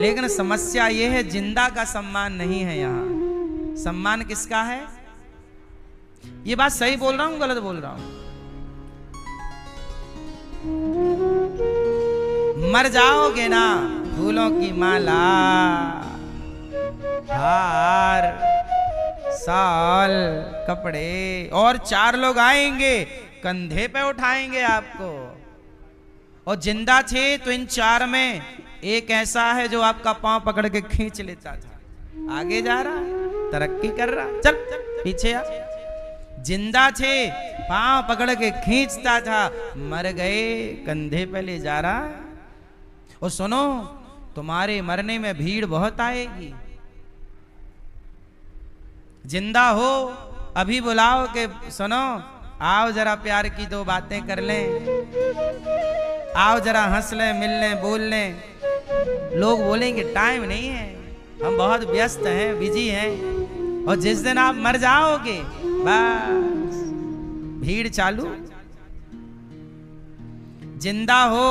लेकिन समस्या ये है जिंदा का सम्मान नहीं है यहाँ। सम्मान किसका है? ये बात सही बोल रहा हूं गलत बोल रहा हूं? मर जाओगे ना, फूलों की माला, हार, साल, कपड़े और 4 लोग आएंगे कंधे पे उठाएंगे आपको। और जिंदा थे तो इन 4 में एक ऐसा है जो आपका पांव पकड़ के खींच लेता था। आगे जा रहा है, तरक्की कर रहा है, चल पीछे आ। जिंदा थे, पांव पकड़ के खींचता था, मर गए कंधे पे ले जा रहा है। और सुनो, तुम्हारे मरने में भीड़ बहुत आएगी। जिंदा हो अभी बुलाओ के सुनो, आओ जरा प्यार की 2 बातें कर लें, आओ जरा हंस लें, मिल लें, बोल लें। लोग बोलेंगे टाइम नहीं है, हम बहुत व्यस्त हैं, बिजी हैं। और जिस दिन आप मर जाओगे बस भीड़ चालू। जिंदा हो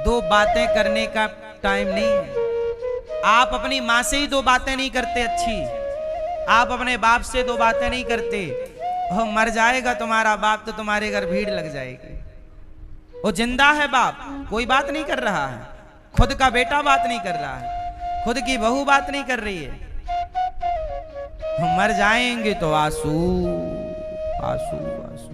2 बातें करने का टाइम नहीं है। आप अपनी माँ से ही 2 बातें नहीं करते अच्छी, आप अपने बाप से 2 बातें नहीं करते। और मर जाएगा तुम्हारा बाप तो तुम्हारे घर भीड़ लग जाएगी। वो जिंदा है बाप, कोई बात नहीं कर रहा है, खुद का बेटा बात नहीं कर रहा है, खुद की बहू बात नहीं कर रही है। हम मर जाएंगे तो आंसू आंसू आंसू।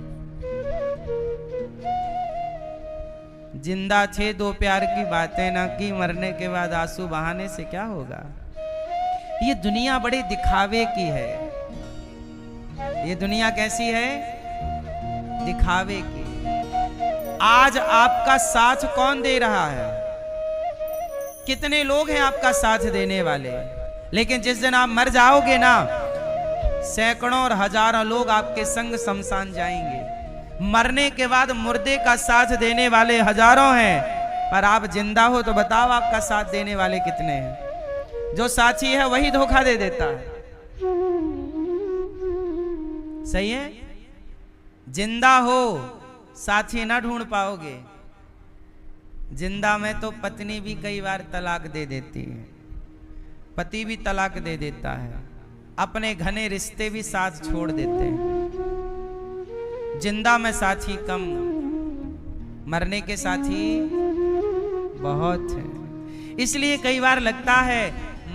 जिंदा थे 2 प्यार की बातें ना की, मरने के बाद आंसू बहाने से क्या होगा? ये दुनिया बड़े दिखावे की है। ये दुनिया कैसी है? दिखावे की। आज आपका साथ कौन दे रहा है? कितने लोग हैं आपका साथ देने वाले? लेकिन जिस दिन आप मर जाओगे ना, सैकड़ों और हजारों लोग आपके संग शमशान जाएंगे। मरने के बाद मुर्दे का साथ देने वाले हजारों हैं, पर आप जिंदा हो तो बताओ आपका साथ देने वाले कितने हैं? जो साथी है वही धोखा दे देता है। सही है? जिंदा हो साथी ना ढूंढ पाओगे। जिंदा में तो पत्नी भी कई बार तलाक दे देती है, पति भी तलाक दे देता है, अपने घने रिश्ते भी साथ छोड़ देते हैं। जिंदा में साथी कम, मरने के साथी बहुत हैं। इसलिए कई बार लगता है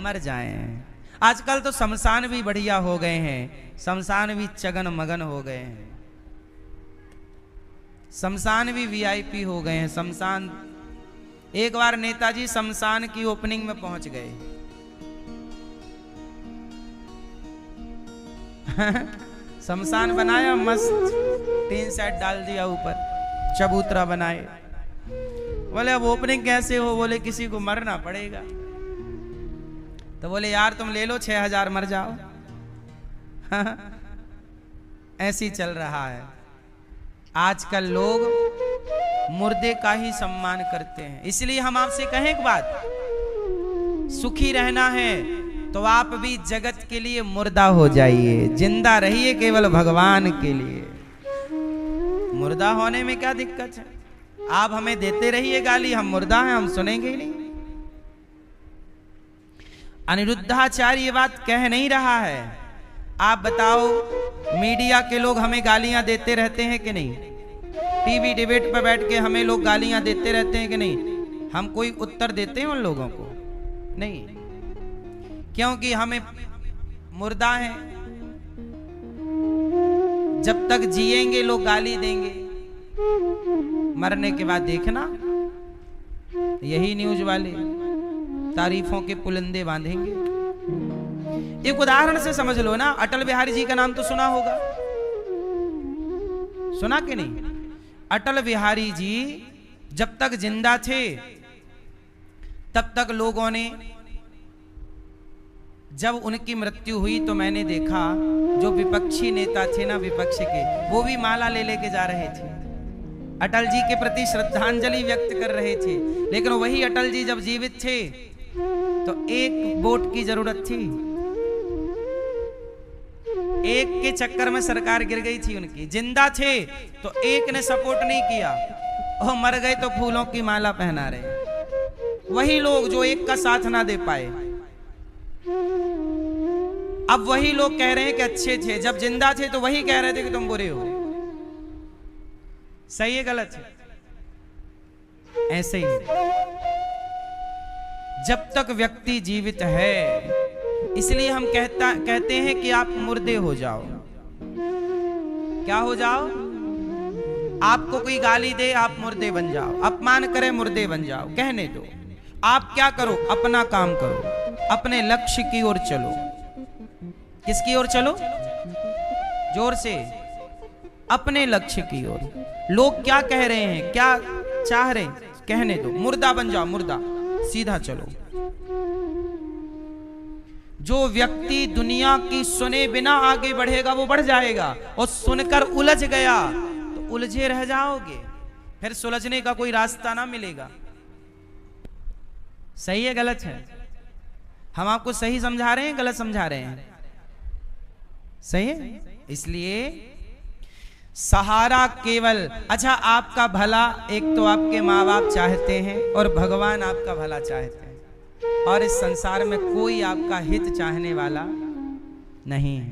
मर जाएं। आजकल तो शमशान भी बढ़िया हो गए हैं, शमशान भी चगन मगन हो गए हैं, शमशान भी वीआईपी हो गए हैं। शमशान, एक बार नेताजी शमशान की ओपनिंग में पहुंच गए। शमशान बनाया, मस्त टीन सेट डाल दिया ऊपर, चबूतरा बनाए। बोले अब ओपनिंग कैसे हो? बोले किसी को मरना पड़ेगा। तो बोले यार तुम ले लो 6000 मर जाओ। ऐसी चल रहा है आजकल, लोग मुर्दे का ही सम्मान करते हैं। इसलिए हम आपसे कहें एक बात, सुखी रहना है तो आप भी जगत के लिए मुर्दा हो जाइए, जिंदा रहिए केवल भगवान के लिए। मुर्दा होने में क्या दिक्कत है? आप हमें देते रहिए गाली, हम मुर्दा हैं, हम सुनेंगे ही नहीं। अनिरुद्धाचार्य ये बात कह नहीं रहा है। आप बताओ, मीडिया के लोग हमें गालियां देते रहते हैं कि नहीं? टीवी डिबेट पर बैठ के हमें लोग गालियां देते रहते हैं कि नहीं? हम कोई उत्तर देते हैं उन लोगों को? नहीं, क्योंकि हमें मुर्दा हैं। जब तक जिएंगे लोग गाली देंगे, मरने के बाद देखना यही न्यूज वाले तारीफों के पुलंदे बांधेंगे। एक उदाहरण से समझ लो ना, अटल बिहारी जी का नाम तो सुना होगा, सुना कि नहीं? अटल बिहारी जी जब तक जिंदा थे तब तक लोगों ने, जब उनकी मृत्यु हुई तो मैंने देखा जो विपक्षी नेता थे ना, विपक्ष के, वो भी माला ले लेके जा रहे थे, अटल जी के प्रति श्रद्धांजलि व्यक्त कर रहे थे। लेकिन वही अटल जी जब जीवित थे तो 1 वोट की जरूरत थी, एक के चक्कर में सरकार गिर गई थी उनकी। जिंदा थे तो एक ने सपोर्ट नहीं किया, और मर गए तो फूलों की माला पहना रहे। वही लोग जो एक का साथ ना दे पाए, अब वही लोग कह रहे हैं कि अच्छे थे। जब जिंदा थे तो वही कह रहे थे कि तुम बुरे हो। सही है गलत है? ऐसे ही जब तक व्यक्ति जीवित है, इसलिए हम कहते हैं कि आप मुर्दे हो जाओ। क्या हो जाओ? आपको कोई गाली दे आप मुर्दे बन जाओ, अपमान करे मुर्दे बन जाओ, कहने दो। आप क्या करो? अपना काम करो, अपने लक्ष्य की ओर चलो। किसकी ओर चलो? जोर से, अपने लक्ष्य की ओर। लोग क्या कह रहे हैं, क्या चाह रहे हैं, कहने दो। मुर्दा बन जाओ, मुर्दा, सीधा चलो। जो व्यक्ति दुनिया की सुने बिना आगे बढ़ेगा वो बढ़ जाएगा, और सुनकर उलझ गया तो उलझे रह जाओगे, फिर सुलझने का कोई रास्ता ना मिलेगा। सही है गलत है? हम आपको सही समझा रहे हैं गलत समझा रहे हैं? सही है। इसलिए सहारा केवल, अच्छा आपका भला एक तो आपके माँ बाप चाहते हैं और भगवान आपका भला चाहते हैं, और इस संसार में कोई आपका हित चाहने वाला नहीं है।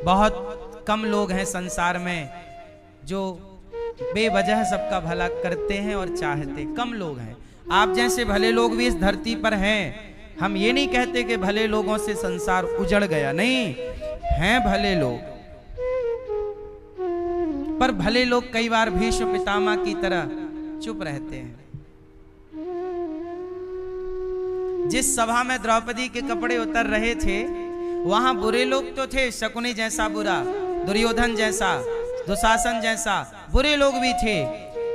बहुत कम लोग हैं संसार में जो बेवजह सबका भला करते हैं और चाहते, कम लोग हैं। आप जैसे भले लोग भी इस धरती पर हैं। हम ये नहीं कहते कि भले लोगों से संसार उजड़ गया, नहीं, हैं भले लोग, पर भले लोग कई बार भीष्म पितामह की तरह चुप रहते हैं। जिस सभा में द्रौपदी के कपड़े उतर रहे थे, वहां बुरे लोग तो थे, शकुनी जैसा बुरा, दुर्योधन जैसा, दुशासन जैसा बुरे लोग भी थे,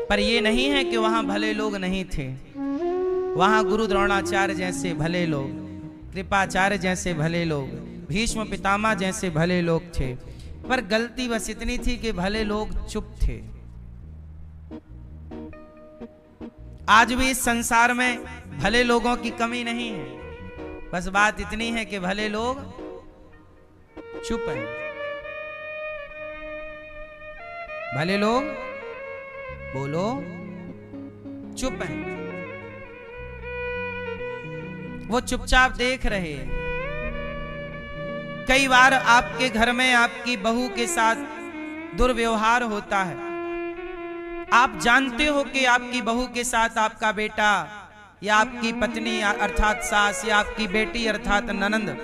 पर ये नहीं है कि वहां भले लोग नहीं थे। वहां गुरु द्रोणाचार्य जैसे भले लोग, कृपाचार्य जैसे भले लोग, भीष्म पितामह जैसे भले लोग थे, पर गलती बस इतनी थी कि भले लोग चुप थे। आज भी इस संसार में भले लोगों की कमी नहीं है, बस बात इतनी है कि भले लोग चुप हैं। भले लोग बोलो चुप हैं, वो चुपचाप देख रहे हैं। कई बार आपके घर में आपकी बहू के साथ दुर्व्यवहार होता है। आप जानते हो कि आपकी बहू के साथ आपका बेटा या आपकी पत्नी अर्थात सास या आपकी बेटी अर्थात ननंद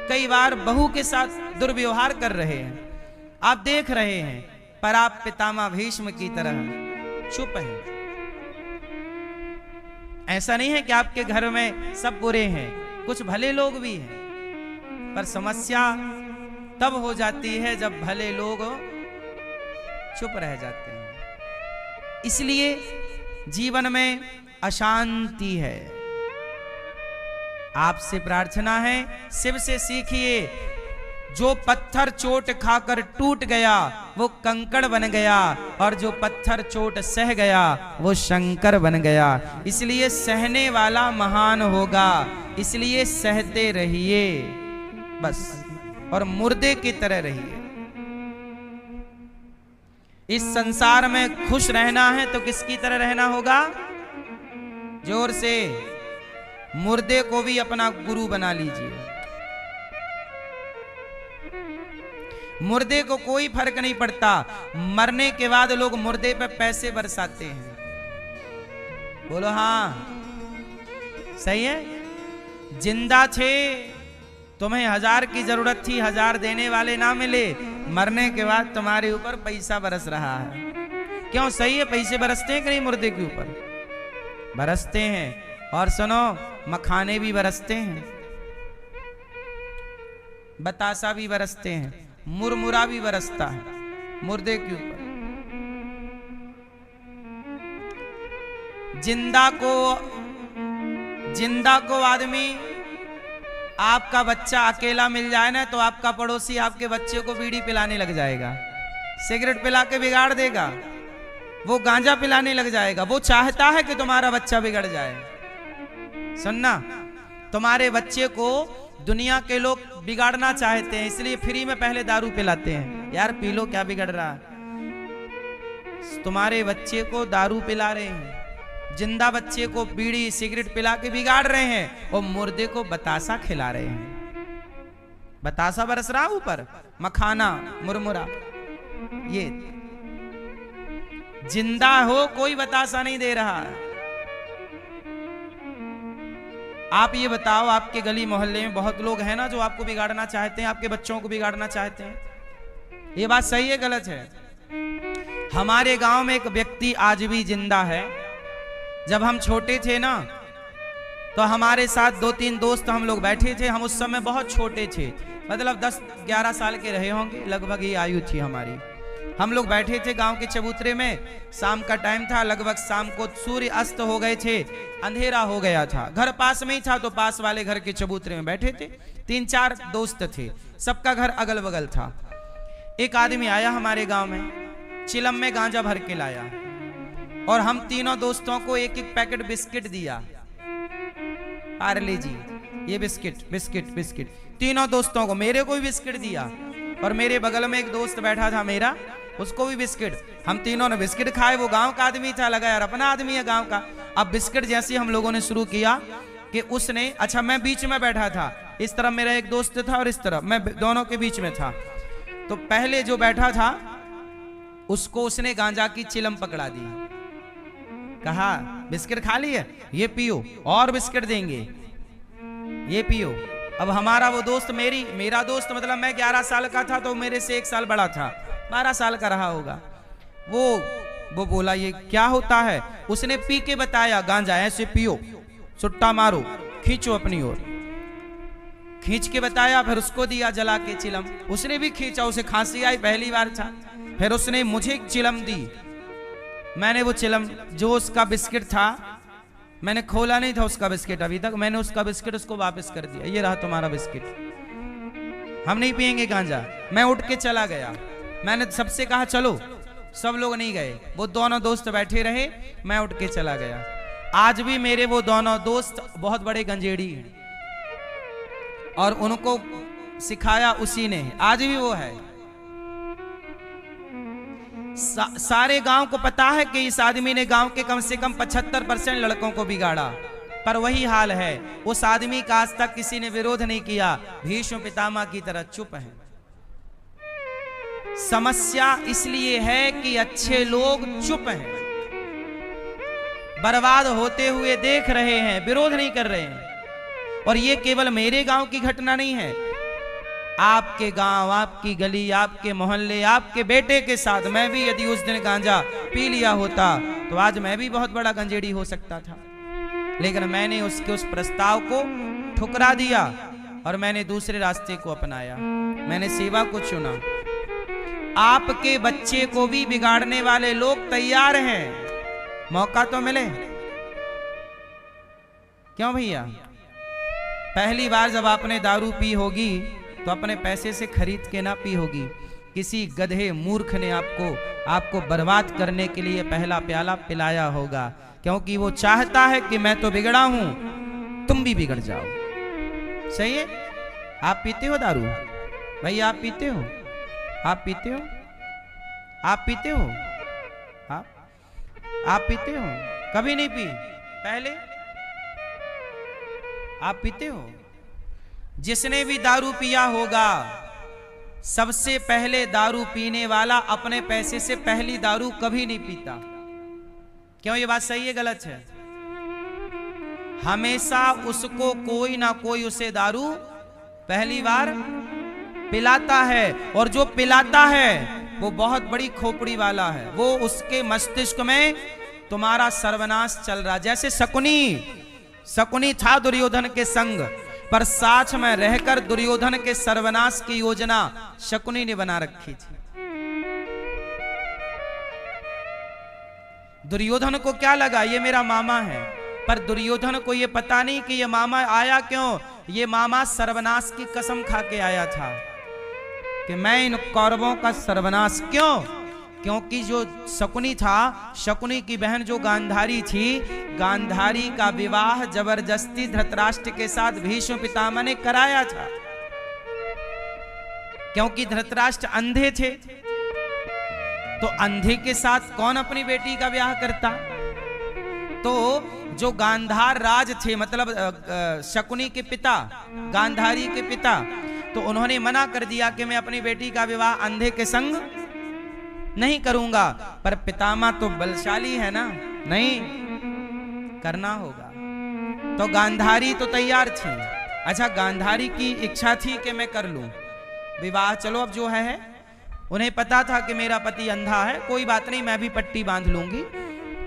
कई बार बहू के साथ दुर्व्यवहार कर रहे हैं, आप देख रहे हैं, पर आप पितामह भीष्म की तरह चुप हैं। ऐसा नहीं है कि आपके घर में सब बुरे हैं, कुछ भले लोग भी हैं, पर समस्या तब हो जाती है जब भले लोग चुप रह जाते हैं। इसलिए जीवन में अशांति है। आपसे प्रार्थना है, शिव से सीखिए। जो पत्थर चोट खाकर टूट गया वो कंकड़ बन गया, और जो पत्थर चोट सह गया वो शंकर बन गया। इसलिए सहने वाला महान होगा, इसलिए सहते रहिए बस, और मुर्दे की तरह रहिए। इस संसार में खुश रहना है तो किसकी तरह रहना होगा? जोर से, मुर्दे को भी अपना गुरु बना लीजिए। मुर्दे को कोई फर्क नहीं पड़ता, मरने के बाद लोग मुर्दे पे पैसे बरसाते हैं। बोलो हाँ, सही है। जिंदा थे, तुम्हें 1000 की जरूरत थी, 1000 देने वाले ना मिले, मरने के बाद तुम्हारे ऊपर पैसा बरस रहा है। क्यों? सही है, पैसे बरसते हैं कि नहीं? मुर्दे के ऊपर बरसते हैं। और सुनो, मखाने भी बरसते हैं, बतासा भी बरसते हैं, मुरमुरा भी बरसता है मुर्दे के ऊपर। जिंदा को आदमी, आपका बच्चा अकेला मिल जाए ना तो आपका पड़ोसी आपके बच्चे को बीड़ी पिलाने लग जाएगा, सिगरेट पिला के बिगाड़ देगा, वो गांजा पिलाने लग जाएगा। वो चाहता है कि तुम्हारा बच्चा बिगड़ जाए। सुनना, तुम्हारे बच्चे को दुनिया के लोग बिगाड़ना चाहते हैं, इसलिए फ्री में पहले दारू पिलाते हैं। यार पी लो, क्या बिगड़ रहा है? तुम्हारे बच्चे को दारू पिला रहे हैं, जिंदा बच्चे को बीड़ी सिगरेट पिला के बिगाड़ रहे हैं और मुर्दे को बतासा खिला रहे हैं। बतासा बरस रहा ऊपर, मखाना मुरमुरा। ये जिंदा हो कोई बतासा नहीं दे रहा। आप ये बताओ, आपके गली मोहल्ले में बहुत लोग हैं ना जो आपको बिगाड़ना चाहते हैं, आपके बच्चों को बिगाड़ना चाहते हैं। ये बात सही है गलत है? हमारे गांव में एक व्यक्ति आज भी जिंदा है। जब हम छोटे थे ना तो हमारे साथ 2-3 दोस्त हम लोग बैठे थे। हम उस समय बहुत छोटे थे, मतलब 10-11 साल के रहे होंगे, लगभग ये आयु थी हमारी। हम लोग बैठे थे गांव के चबूतरे में, शाम का टाइम था, लगभग शाम को सूर्य अस्त हो गए थे, अंधेरा हो गया था। घर पास में ही था तो पास वाले घर के चबूतरे में बैठे थे। 3-4 दोस्त थे, सबका घर अगल बगल था। एक आदमी आया हमारे गांव में, चिलम में गांजा भर के लाया और हम तीनों दोस्तों को एक एक पैकेट बिस्किट दिया। पार्ले जी, ये बिस्किट बिस्किट बिस्किट, तीनों दोस्तों को। मेरे को भी बिस्किट दिया और मेरे बगल में एक दोस्त बैठा था मेरा, उसको भी बिस्किट। हम तीनों ने बिस्किट खाए। वो गांव का आदमी था, लगा यार अपना आदमी है गांव का। अब बिस्किट जैसे हम लोगों ने शुरू किया कि उसने, अच्छा मैं बीच में बैठा था, इस तरफ मेरा एक दोस्त था और इस तरफ मैं, दोनों के बीच में था। तो पहले जो बैठा था उसको उसने गांजा की चिलम पकड़ा दी, कहा बिस्किट खा लिए, ये पियो, और बिस्किट देंगे, ये पियो। अब हमारा वो दोस्त, मेरा दोस्त मतलब मैं 11 साल का था तो मेरे से 1 साल बड़ा था, 12 साल का रहा होगा। वो बोला ये क्या होता है? उसने पी के बताया, गांजा ऐसे पियो, सुट्टा मारो, खींचो अपनी ओर, खींच के बताया। फिर उसको दिया जला के चिलम, उसने भी खींचा, उसे खांसी आई, पहली बार था। फिर उसने मुझे चिलम दी, मैंने वो चिलम, जो उसका बिस्किट था, मैंने खोला नहीं था उसका बिस्किट अभी तक, मैंने उसका बिस्किट उसको वापस कर दिया, ये रहा तुम्हारा बिस्किट, हम नहीं पिएंगे गांजा। मैं उठ के चला गया, मैंने सबसे कहा चलो, सब लोग नहीं गए, वो दोनों दोस्त बैठे रहे, मैं उठ के चला गया। आज भी मेरे वो दोनों दोस्त बहुत बड़े गंजेड़ी हैं और उनको सिखाया उसी ने, आज भी वो है। सारे गांव को पता है कि इस आदमी ने गांव के कम से कम 75% लड़कों को बिगाड़ा, पर वही हाल है, उस आदमी का आज तक किसी ने विरोध नहीं किया, भीष्म पितामह की तरह चुप है। समस्या इसलिए है कि अच्छे लोग चुप हैं, बर्बाद होते हुए देख रहे हैं, विरोध नहीं कर रहे हैं। और ये केवल मेरे गांव की घटना नहीं है, आपके गांव, आपकी गली, आपके मोहल्ले, आपके बेटे के साथ मैं भी यदि उस दिन गांजा पी लिया होता तो आज मैं भी बहुत बड़ा गंजेड़ी हो सकता था। लेकिन मैंने उसके उस प्रस्ताव को ठुकरा दिया और मैंने दूसरे रास्ते को अपनाया, मैंने सेवा को चुना। आपके बच्चे को भी बिगाड़ने वाले लोग तैयार हैं, मौका तो मिले। क्यों भैया? पहली बार जब आपने दारू पी होगी तो अपने पैसे से खरीद के ना पी होगी, किसी गधे मूर्ख ने आपको बर्बाद करने के लिए पहला प्याला पिलाया होगा, क्योंकि वो चाहता है कि मैं तो बिगड़ा हूं, तुम भी बिगड़ जाओ। सही है? आप पीते हो दारू? भैया आप पीते हो? आप पीते हो? आप पीते हो? आप पीते हो? कभी नहीं पी? पहले आप पीते हो? जिसने भी दारू पिया होगा, सबसे पहले दारू पीने वाला अपने पैसे से पहली दारू कभी नहीं पीता। क्यों? ये बात सही है गलत है? हमेशा उसको कोई ना कोई उसे दारू पहली बार पिलाता है, और जो पिलाता है वो बहुत बड़ी खोपड़ी वाला है, वो उसके मस्तिष्क में तुम्हारा सर्वनाश चल रहा। जैसे शकुनी था दुर्योधन के संग, पर साथ में रहकर दुर्योधन के सर्वनाश की योजना शकुनी ने बना रखी थी। दुर्योधन को क्या लगा ये मेरा मामा है, पर दुर्योधन को ये पता नहीं कि ये मामा आया क्यों। ये मामा सर्वनाश की कसम खा के आया था कि मैं इन कौरवों का सर्वनाश। क्यों? क्योंकि जो शकुनी था, शकुनी की बहन जो गांधारी थी, गांधारी का विवाह जबरदस्ती धृतराष्ट्र के साथ भीष्म पितामह ने कराया था, क्योंकि धृतराष्ट्र अंधे थे, तो अंधे के साथ कौन अपनी बेटी का ब्याह करता। तो जो गांधार राज थे, मतलब शकुनी के पिता, गांधारी के पिता, तो उन्होंने मना कर दिया कि मैं अपनी बेटी का विवाह अंधे के संग नहीं करूंगा। पर पितामह तो बलशाली है ना, नहीं करना होगा। तो गांधारी तो तैयार थी। अच्छा, गांधारी की इच्छा थी कि मैं कर लूं विवाह, चलो अब जो है। उन्हें पता था कि मेरा पति अंधा है, कोई बात नहीं, मैं भी पट्टी बांध लूंगी,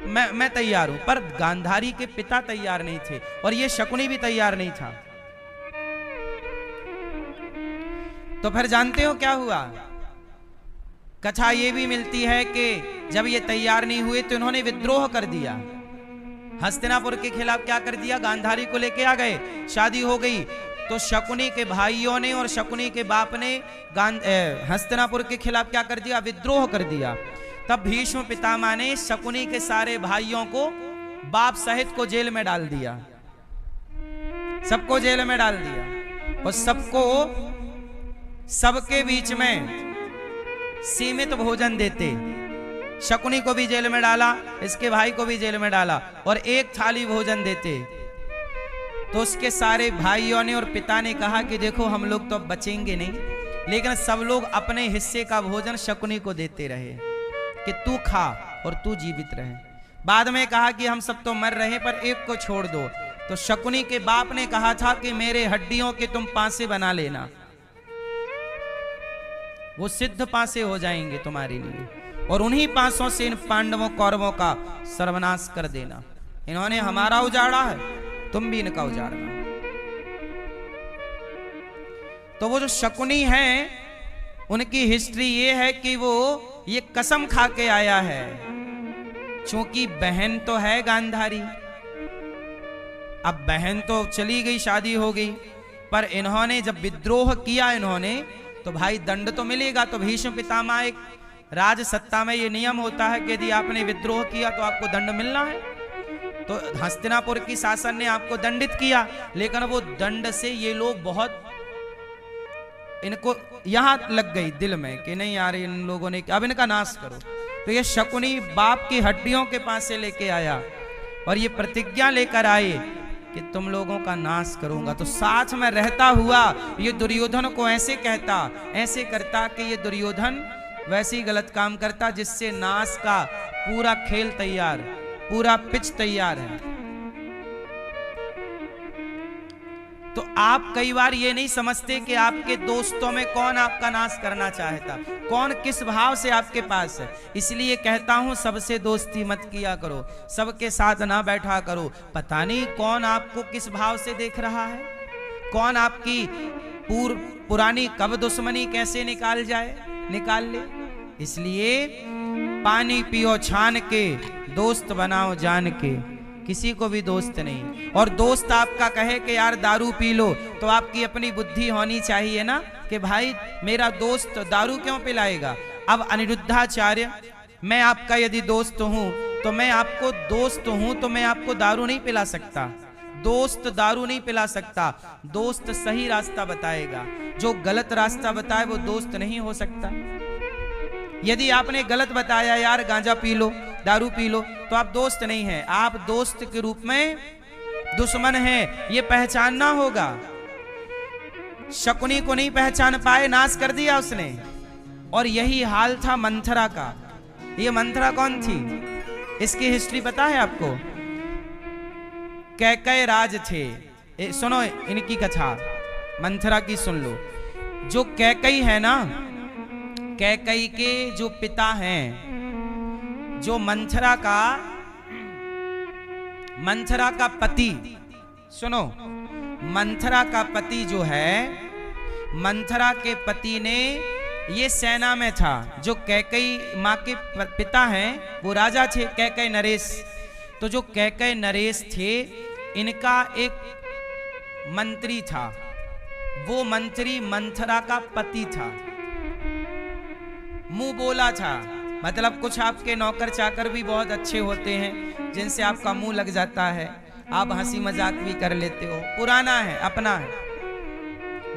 मैं तैयार हूं। पर गांधारी के पिता तैयार नहीं थे और ये शकुनी भी तैयार नहीं था। तो फिर जानते हो क्या हुआ? कथा ये भी मिलती है कि जब ये तैयार नहीं हुए तो इन्होंने विद्रोह कर दिया, हस्तिनापुर के खिलाफ क्या कर दिया, गांधारी को लेके आ गए, शादी हो गई। तो शकुनी के भाइयों ने और शकुनी के बाप ने हस्तिनापुर के खिलाफ क्या कर दिया, विद्रोह कर दिया। तब भीष्म पितामह ने शकुनी के सारे भाइयों को बाप सहित को जेल में डाल दिया, सबको जेल में डाल दिया और सबको सबके बीच में सीमित भोजन देते। शकुनी को भी जेल में डाला, इसके भाई को भी जेल में डाला और एक थाली भोजन देते। तो उसके सारे भाइयों ने और पिता ने कहा कि देखो हम लोग तो अब बचेंगे नहीं, लेकिन सब लोग अपने हिस्से का भोजन शकुनी को देते रहे कि तू खा और तू जीवित रहे। बाद में कहा कि हम सब तो मर रहे पर एक को छोड़ दो। तो शकुनी के बाप ने कहा था कि मेरे हड्डियों के तुम पासे बना लेना, वो सिद्ध पासे हो जाएंगे तुम्हारे लिए, और उन्हीं पासों से इन पांडवों कौरवों का सर्वनाश कर देना। इन्होंने हमारा उजाड़ा है, तुम भी इनका उजाड़ना। तो वो जो शकुनी हैं, उनकी हिस्ट्री ये है कि वो ये कसम खा के आया है, क्योंकि बहन तो है गांधारी, अब बहन तो चली गई, शादी हो गई, पर इन्होंने जब विद्रोह किया इन्होंने, तो भाई दंड तो मिलेगा। तो भीष्म पितामह, एक राज सत्ता में ये नियम होता है कि यदि आपने विद्रोह किया तो आपको दंड मिलना है। तो हस्तिनापुर की शासन ने आपको दंडित किया, लेकिन वो दंड से ये लोग बहुत, इनको यहां लग गई दिल में कि नहीं यार इन लोगों ने, अब इनका नाश करो। तो ये शकुनी बाप की हड्डियों के पास से लेके आया और ये प्रतिज्ञा लेकर आए कि तुम लोगों का नाश करूंगा। तो साथ में रहता हुआ ये दुर्योधन को ऐसे कहता, ऐसे करता कि ये दुर्योधन वैसे ही गलत काम करता जिससे नाश का पूरा खेल तैयार, पूरा पिच तैयार है। तो आप कई बार ये नहीं समझते कि आपके दोस्तों में कौन आपका नाश करना चाहता, कौन किस भाव से आपके पास है। इसलिए कहता हूं सबसे दोस्ती मत किया करो, सबके साथ ना बैठा करो। पता नहीं कौन आपको किस भाव से देख रहा है, कौन आपकी पुरानी कब दुश्मनी कैसे निकाल जाए, निकाल ले। इसलिए पानी पियो छान के, दोस्त बनाओ जान के, किसी को भी दोस्त नहीं। और दोस्त आपका कहे कि यार दारू पी लो, तो आपकी अपनी बुद्धि होनी चाहिए ना कि भाई मेरा दोस्त दारू क्यों पिलाएगा। अब अनिरुद्धाचार्य, मैं आपका यदि दोस्त हूं तो मैं आपको दोस्त हूं तो मैं आपको दारू नहीं पिला सकता, दोस्त दारू नहीं पिला सकता। दोस्त सही रास्ता बताएगा, जो गलत रास्ता बताए वो दोस्त नहीं हो सकता। यदि आपने गलत बताया यार गांजा पी लो, दारू पी लो, तो आप दोस्त नहीं हैं, आप दोस्त के रूप में दुश्मन हैं, ये पहचानना होगा। शकुनी को नहीं पहचान पाए, नाश कर दिया उसने। और यही हाल था मंथरा का। ये मंथरा कौन थी, इसकी हिस्ट्री पता है आपको? कैकय राज थे। सुनो इनकी कथा, मंथरा की सुन लो। जो कैकई है ना, कैकई के जो पिता हैं, जो मंथरा का पति, सुनो, मंथरा का पति जो है, मंथरा के पति ने, ये सेना में था। जो कैकई माँ के पिता हैं वो राजा थे, कैकय नरेश। तो जो कैकय नरेश थे, इनका एक मंत्री था, वो मंत्री मंथरा का पति था, मुंह बोला था। मतलब कुछ आपके नौकर चाकर भी बहुत अच्छे होते हैं जिनसे आपका मुंह लग जाता है, आप हंसी मजाक भी कर लेते हो, पुराना है, अपना है,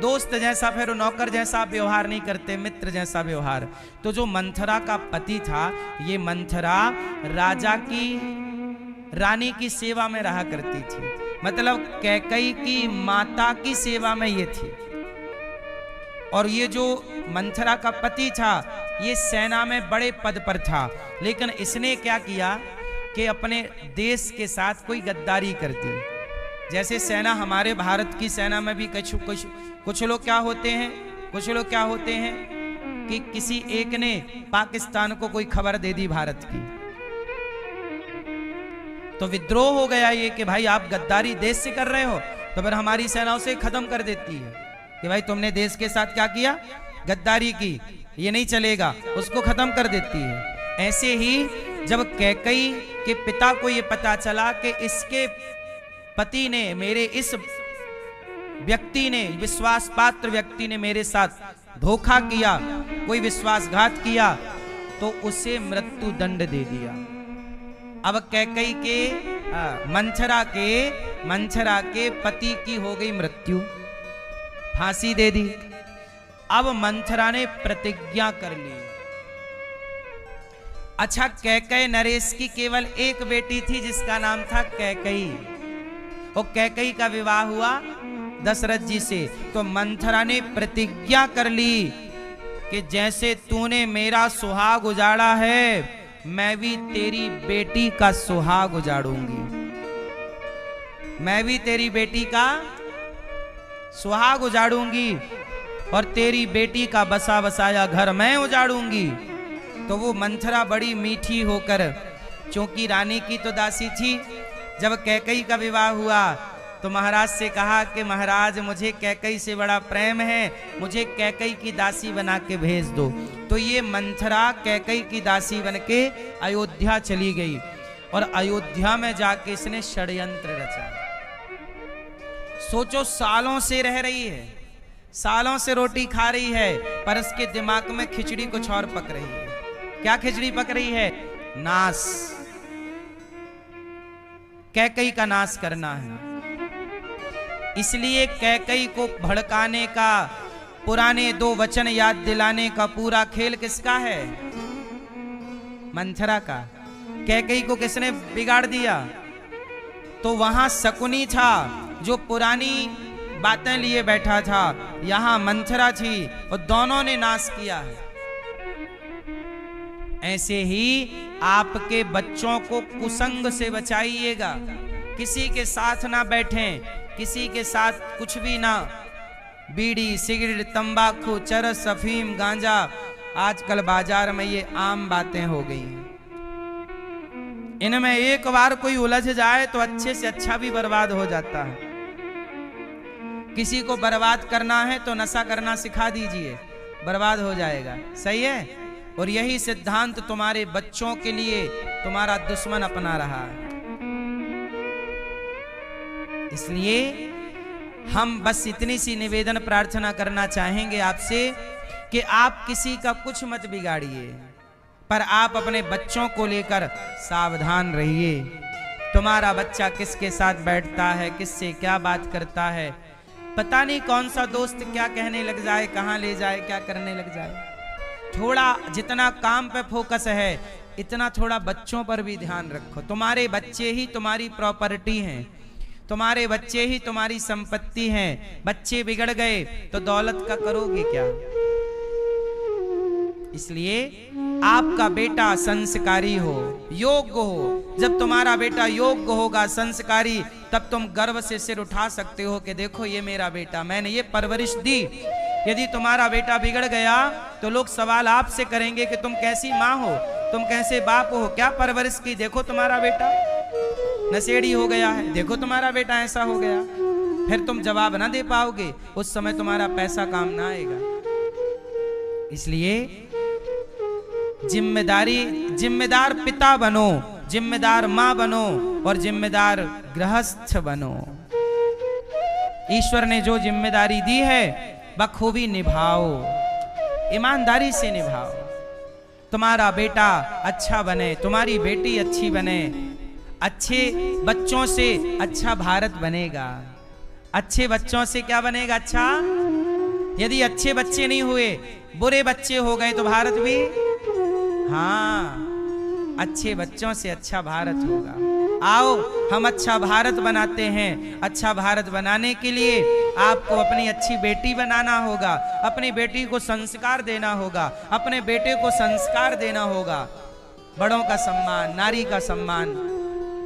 दोस्त जैसा, फिर नौकर जैसा व्यवहार नहीं करते, मित्र जैसा व्यवहार। तो जो मंथरा का पति था, ये मंथरा राजा की रानी की सेवा में रहा करती थी, मतलब कैकई की माता की सेवा में ये थी। और ये जो मंथरा का पति था ये सेना में बड़े पद पर था, लेकिन इसने क्या किया कि अपने देश के साथ कोई गद्दारी कर दी। जैसे सेना, हमारे भारत की सेना में भी कुछ लोग क्या होते हैं, कुछ लोग क्या होते हैं कि किसी एक ने पाकिस्तान को कोई खबर दे दी भारत की, तो विद्रोह हो गया ये कि भाई आप गद्दारी देश से कर रहे हो, तो फिर हमारी सेना उसे खत्म कर देती है कि भाई तुमने देश के साथ क्या किया, गद्दारी की, ये नहीं चलेगा, उसको खत्म कर देती है। ऐसे ही जब कैकई के पिता को ये पता चला कि इसके पति ने, मेरे इस व्यक्ति ने, विश्वास पात्र व्यक्ति ने मेरे साथ धोखा किया, कोई विश्वासघात किया, तो उसे मृत्यु दंड दे दिया। अब कैकई के मंथरा के पति की हो गई मृत्यु, फांसी दे दी। अब मंथरा ने प्रतिज्ञा कर ली। अच्छा, कैकई नरेश की केवल एक बेटी थी जिसका नाम था कैकई, और कैकई का विवाह हुआ दशरथ जी से। तो मंथरा ने प्रतिज्ञा कर ली कि जैसे तूने मेरा सुहाग उजाड़ा है, मैं भी तेरी बेटी का सुहाग उजाड़ूंगी, मैं भी तेरी बेटी का सुहाग उजाड़ूंगी, और तेरी बेटी का बसा बसाया घर मैं उजाड़ूंगी। तो वो मंथरा बड़ी मीठी होकर, क्योंकि रानी की तो दासी थी, जब कैकई का विवाह हुआ तो महाराज से कहा कि महाराज मुझे कैकई से बड़ा प्रेम है, मुझे कैकई की दासी बना के भेज दो। तो ये मंथरा कैकई की दासी बन के अयोध्या चली गई, और अयोध्या में जाके इसने षड्यंत्र रचा। सोचो, सालों से रह रही है, सालों से रोटी खा रही है, पर इसके दिमाग में खिचड़ी कुछ और पक रही है। क्या खिचड़ी पक रही है? नाश, कैकई का नाश करना है। इसलिए कैकई को भड़काने का, पुराने 2 वचन याद दिलाने का पूरा खेल किसका है? मंथरा का। कैकई को किसने बिगाड़ दिया? तो वहां शकुनी था जो पुरानी बातें लिए बैठा था, यहां मंथरा थी और दोनों ने नाश किया है। ऐसे ही आपके बच्चों को कुसंग से बचाइएगा, किसी के साथ ना बैठें, किसी के साथ कुछ भी ना, बीड़ी, सिगरेट, तंबाकू, चरस, अफीम, गांजा, आजकल बाजार में ये आम बातें हो गई हैं। इनमें एक बार कोई उलझ जाए तो अच्छे से अच्छा भी बर्बाद हो जाता है। किसी को बर्बाद करना है तो नशा करना सिखा दीजिए, बर्बाद हो जाएगा। सही है? और यही सिद्धांत तुम्हारे बच्चों के लिए तुम्हारा दुश्मन अपना रहा है। इसलिए हम बस इतनी सी निवेदन प्रार्थना करना चाहेंगे आपसे कि आप किसी का कुछ मत बिगाड़िए, पर आप अपने बच्चों को लेकर सावधान रहिए। तुम्हारा बच्चा किसके साथ बैठता है, किससे क्या बात करता है, पता नहीं कौन सा दोस्त क्या कहने लग जाए, कहाँ ले जाए, क्या करने लग जाए। थोड़ा जितना काम पे फोकस है, इतना थोड़ा बच्चों पर भी ध्यान रखो। तुम्हारे बच्चे ही तुम्हारी प्रॉपर्टी हैं, तुम्हारे बच्चे ही तुम्हारी संपत्ति हैं। बच्चे बिगड़ गए तो दौलत का करोगे क्या? इसलिए आपका बेटा संस्कारी हो, योग्य हो। जब तुम्हारा बेटा योग्य होगा, संस्कारी, तब तुम गर्व से सिर उठा सकते हो कि देखो ये मेरा बेटा, मैंने ये परवरिश दी। यदि तुम्हारा बेटा बिगड़ गया तो लोग सवाल आपसे करेंगे कि तुम कैसी माँ हो, तुम कैसे बाप हो, क्या परवरिश की, देखो तुम्हारा बेटा नशेड़ी हो गया है, देखो तुम्हारा बेटा ऐसा हो गया। फिर तुम जवाब ना दे पाओगे, उस समय तुम्हारा पैसा काम ना आएगा। इसलिए जिम्मेदार पिता बनो, जिम्मेदार माँ बनो और जिम्मेदार गृहस्थ बनो। ईश्वर ने जो जिम्मेदारी दी है बखूबी निभाओ, ईमानदारी से निभाओ। तुम्हारा बेटा अच्छा बने, तुम्हारी बेटी अच्छी बने, अच्छे बच्चों से अच्छा भारत बनेगा। अच्छे बच्चों से क्या बनेगा? अच्छा। यदि अच्छे बच्चे नहीं हुए, बुरे बच्चे हो गए तो भारत भी, हाँ, अच्छे बच्चों से अच्छा भारत होगा। आओ हम अच्छा भारत बनाते हैं। अच्छा भारत बनाने के लिए आपको अपनी अच्छी बेटी बनाना होगा, अपनी बेटी को संस्कार देना होगा, अपने बेटे को संस्कार देना होगा। बड़ों का सम्मान, नारी का सम्मान,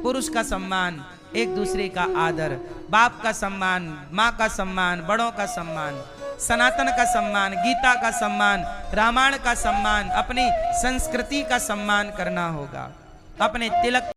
पुरुष का सम्मान, एक दूसरे का आदर, बाप का सम्मान, माँ का सम्मान, बड़ों का सम्मान, सनातन का सम्मान, गीता का सम्मान, रामायण का सम्मान, अपनी संस्कृति का सम्मान करना होगा। अपने तिलक